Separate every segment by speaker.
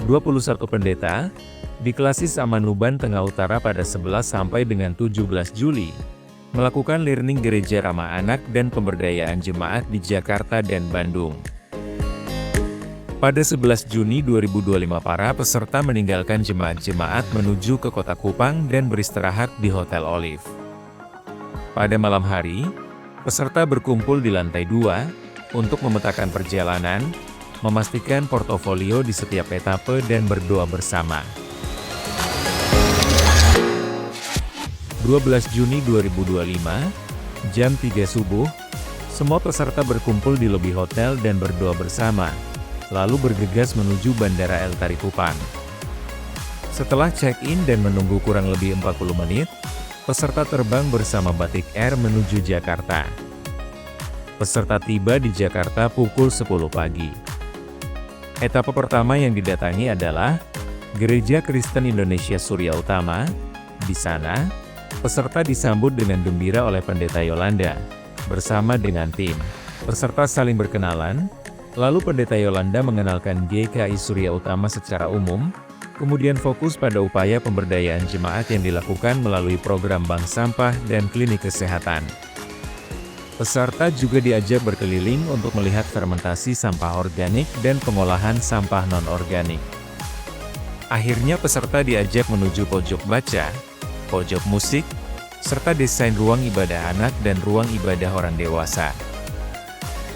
Speaker 1: 21 pendeta, Dikelasis Amanuban Tengah Utara pada 11 sampai dengan 17 Juli, melakukan learning gereja ramah anak dan pemberdayaan jemaat di Jakarta dan Bandung. Pada 11 Juni 2025 para peserta meninggalkan jemaat-jemaat menuju ke Kota Kupang dan beristirahat di Hotel Olive. Pada malam hari, peserta berkumpul di lantai 2 untuk memetakan perjalanan, memastikan portofolio di setiap etape dan berdoa bersama. 12 Juni 2025, jam 3 subuh, semua peserta berkumpul di lobi hotel dan berdoa bersama, lalu bergegas menuju Bandara El Tari Kupang. Setelah check-in dan menunggu kurang lebih 40 menit, peserta terbang bersama Batik Air menuju Jakarta. Peserta tiba di Jakarta pukul 10 pagi. Etapa pertama yang didatangi adalah Gereja Kristen Indonesia Surya Utama. Di sana, peserta disambut dengan gembira oleh Pendeta Yolanda, bersama dengan tim. Peserta saling berkenalan, lalu Pendeta Yolanda mengenalkan GKI Surya Utama secara umum, kemudian fokus pada upaya pemberdayaan jemaat yang dilakukan melalui program bank sampah dan klinik kesehatan. Peserta juga diajak berkeliling untuk melihat fermentasi sampah organik dan pengolahan sampah non-organik. Akhirnya peserta diajak menuju pojok baca, pojok musik, serta desain ruang ibadah anak dan ruang ibadah orang dewasa.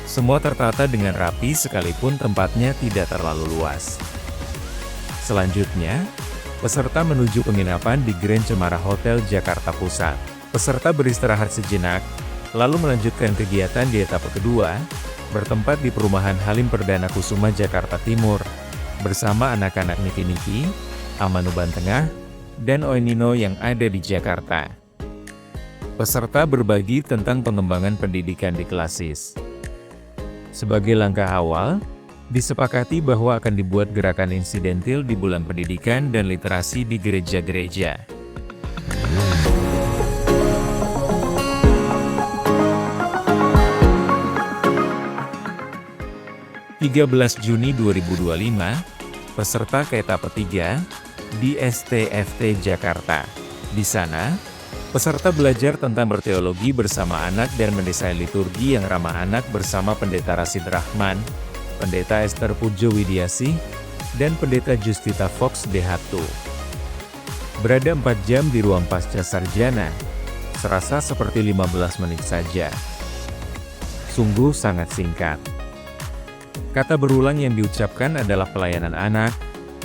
Speaker 1: Semua tertata dengan rapi sekalipun tempatnya tidak terlalu luas. Selanjutnya, peserta menuju penginapan di Grand Cemara Hotel Jakarta Pusat. Peserta beristirahat sejenak, lalu melanjutkan kegiatan di etapa kedua, bertempat di perumahan Halim Perdana Kusuma Jakarta Timur, bersama anak-anak Niki-Niki, Amanuban Tengah, dan Oenino yang ada di Jakarta. Peserta berbagi tentang pengembangan pendidikan Dikelasis. Sebagai langkah awal, disepakati bahwa akan dibuat gerakan insidentil di bulan pendidikan dan literasi di gereja-gereja. (13 Juni 2025), peserta ke etapa 3, di STFT Jakarta. Di sana, peserta belajar tentang berteologi bersama anak dan mendesain liturgi yang ramah anak bersama Pendeta Rasid Rahman, Pendeta Esther Pujo Widiasih, dan Pendeta Justita Fox Dehatu. Berada 4 jam di ruang pasca sarjana, serasa seperti 15 menit saja. Sungguh sangat singkat. Kata berulang yang diucapkan adalah pelayanan anak,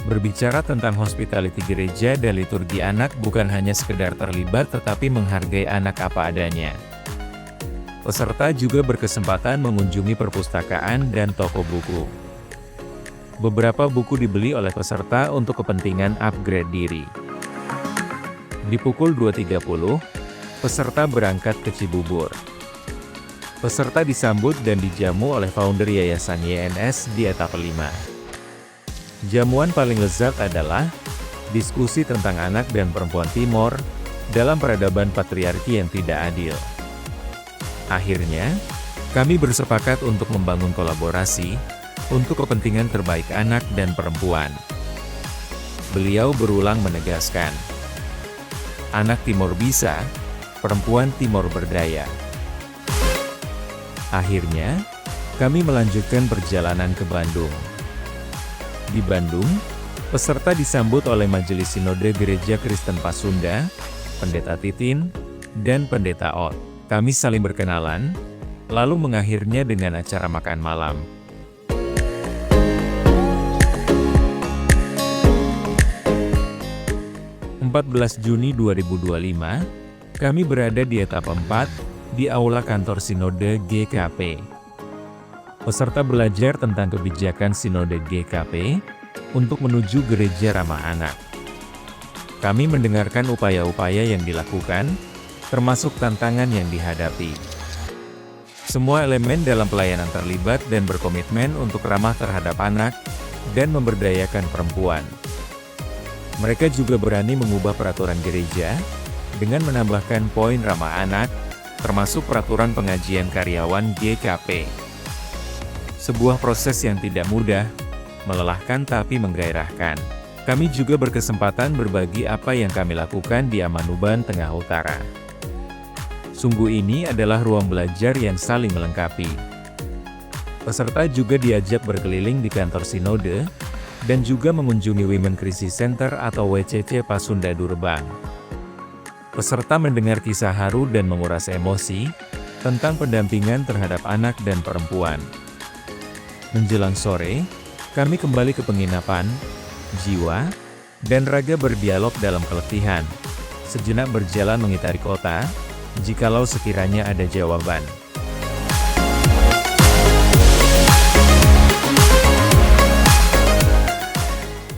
Speaker 1: berbicara tentang hospitality gereja dan liturgi anak bukan hanya sekedar terlibat tetapi menghargai anak apa adanya. Peserta juga berkesempatan mengunjungi perpustakaan dan toko buku. Beberapa buku dibeli oleh peserta untuk kepentingan upgrade diri. Di pukul 2.30, peserta berangkat ke Cibubur. Peserta disambut dan dijamu oleh founder Yayasan YNS di etapa 5. Jamuan paling lezat adalah diskusi tentang anak dan perempuan Timor dalam peradaban patriarki yang tidak adil. Akhirnya, kami bersepakat untuk membangun kolaborasi untuk kepentingan terbaik anak dan perempuan. Beliau berulang menegaskan, anak Timor bisa, perempuan Timor berdaya. Akhirnya, kami melanjutkan perjalanan ke Bandung. Di Bandung, peserta disambut oleh Majelis Sinode Gereja Kristen Pasunda, Pendeta Titin, dan Pendeta Ot. Kami saling berkenalan, lalu mengakhirinya dengan acara makan malam. (14 Juni 2025), kami berada di etapa 4, di Aula Kantor Sinode GKP. Peserta belajar tentang kebijakan Sinode GKP untuk menuju gereja ramah anak. Kami mendengarkan upaya-upaya yang dilakukan, termasuk tantangan yang dihadapi. Semua elemen dalam pelayanan terlibat dan berkomitmen untuk ramah terhadap anak dan memberdayakan perempuan. Mereka juga berani mengubah peraturan gereja dengan menambahkan poin ramah anak, termasuk peraturan pengajian karyawan GKP. Sebuah proses yang tidak mudah, melelahkan tapi menggairahkan. Kami juga berkesempatan berbagi apa yang kami lakukan di Amanuban Tengah Utara. Sungguh ini adalah ruang belajar yang saling melengkapi. Peserta juga diajak berkeliling di kantor Sinode, dan juga mengunjungi Women Crisis Center atau WCC Pasunda Durebang. Peserta mendengar kisah haru dan menguras emosi, tentang pendampingan terhadap anak dan perempuan. Menjelang sore, kami kembali ke penginapan, jiwa, dan raga berdialog dalam keletihan, sejenak berjalan mengitari kota, jikalau sekiranya ada jawaban.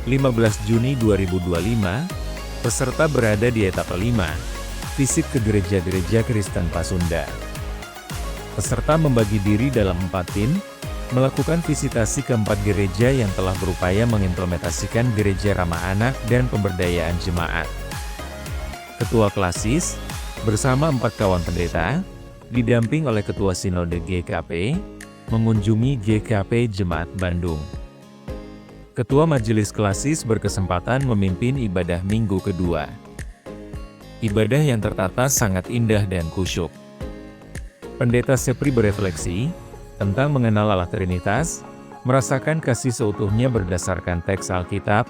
Speaker 1: 15 Juni 2025, peserta berada di etapa 5, visit ke gereja-gereja Kristen Pasunda. Peserta membagi diri dalam 4 tim, melakukan visitasi ke 4 gereja yang telah berupaya mengimplementasikan gereja ramah anak dan pemberdayaan jemaat. Ketua Klasis, bersama 4 kawan pendeta, didamping oleh Ketua Sinode GKP, mengunjungi GKP Jemaat Bandung. Ketua Majelis Klasis berkesempatan memimpin ibadah minggu kedua. Ibadah yang tertata sangat indah dan khusyuk. Pendeta Sepri berefleksi tentang mengenal Allah Trinitas, merasakan kasih seutuhnya berdasarkan teks Alkitab,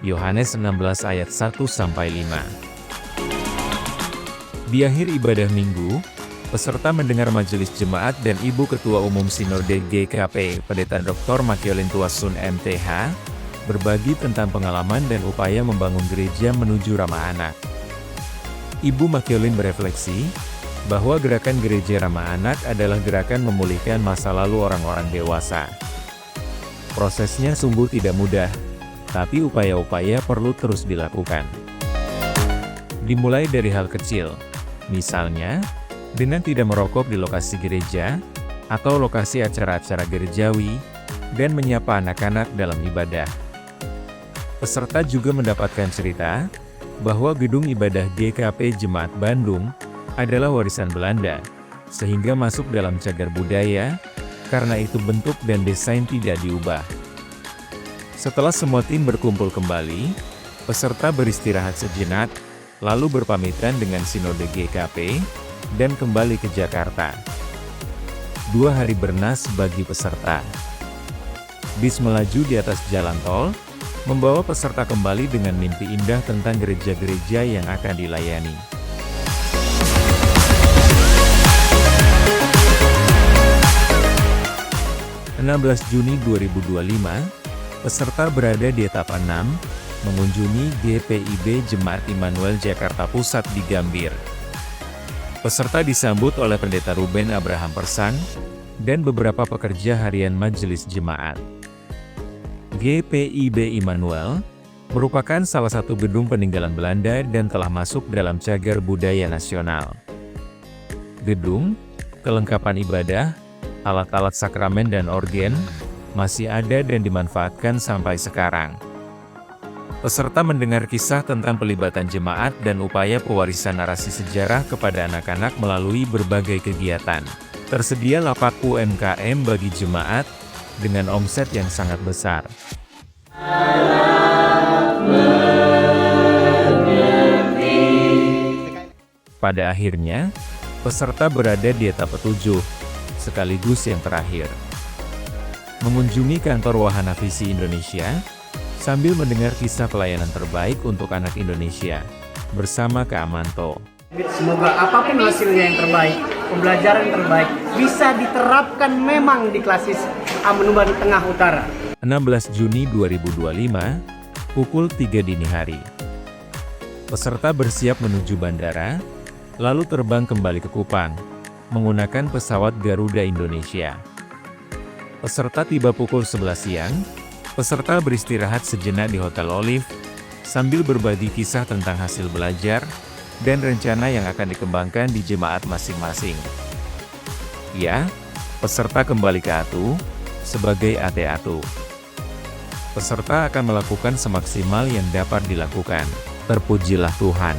Speaker 1: Yohanes 16 ayat 1-5. Di akhir ibadah minggu, peserta mendengar majelis jemaat dan Ibu Ketua Umum Sinode GKP, Pendeta Dr. Makiolin Tuasun MTH, berbagi tentang pengalaman dan upaya membangun gereja menuju ramah anak. Ibu Makiolin berefleksi, bahwa gerakan gereja ramah anak adalah gerakan memulihkan masa lalu orang-orang dewasa. Prosesnya sungguh tidak mudah, tapi upaya-upaya perlu terus dilakukan. Dimulai dari hal kecil, misalnya, dengan tidak merokok di lokasi gereja, atau lokasi acara-acara gerejawi, dan menyapa anak-anak dalam ibadah. Peserta juga mendapatkan cerita, bahwa gedung ibadah GKP Jemaat Bandung, adalah warisan Belanda, sehingga masuk dalam cagar budaya, karena itu bentuk dan desain tidak diubah. Setelah semua tim berkumpul kembali, peserta beristirahat sejenak, lalu berpamitan dengan Sinode GKP, dan kembali ke Jakarta. 2 hari bernas bagi peserta. Bis melaju di atas jalan tol, membawa peserta kembali dengan mimpi indah tentang gereja-gereja yang akan dilayani. (16 Juni 2025), peserta berada di etapa 6, mengunjungi GPIB Jemaat Immanuel Jakarta Pusat di Gambir. Peserta disambut oleh Pendeta Ruben Abraham Persang, dan beberapa pekerja harian Majelis Jemaat. GPIB Immanuel merupakan salah satu gedung peninggalan Belanda dan telah masuk dalam cagar budaya nasional. Gedung, kelengkapan ibadah, alat-alat sakramen dan organ, masih ada dan dimanfaatkan sampai sekarang. Peserta mendengar kisah tentang pelibatan jemaat dan upaya pewarisan narasi sejarah kepada anak-anak melalui berbagai kegiatan. Tersedia lapak UMKM bagi jemaat, dengan omset yang sangat besar. Pada akhirnya, peserta berada di etapa 7, sekaligus yang terakhir. Mengunjungi kantor Wahana Visi Indonesia, sambil mendengar kisah pelayanan terbaik untuk anak Indonesia, bersama Kak Amanto.
Speaker 2: Semoga apapun hasilnya yang terbaik, pembelajaran yang terbaik, bisa diterapkan memang di Klasis Amanuban Tengah Utara.
Speaker 1: 16 Juni 2025, pukul 3 dini hari. Peserta bersiap menuju bandara, lalu terbang kembali ke Kupang, menggunakan pesawat Garuda Indonesia. Peserta tiba pukul 11 siang, peserta beristirahat sejenak di Hotel Olive, sambil berbagi kisah tentang hasil belajar, dan rencana yang akan dikembangkan di jemaat masing-masing. Ya, peserta kembali ke ATU, sebagai AT-ATU. Peserta akan melakukan semaksimal yang dapat dilakukan. Terpujilah Tuhan.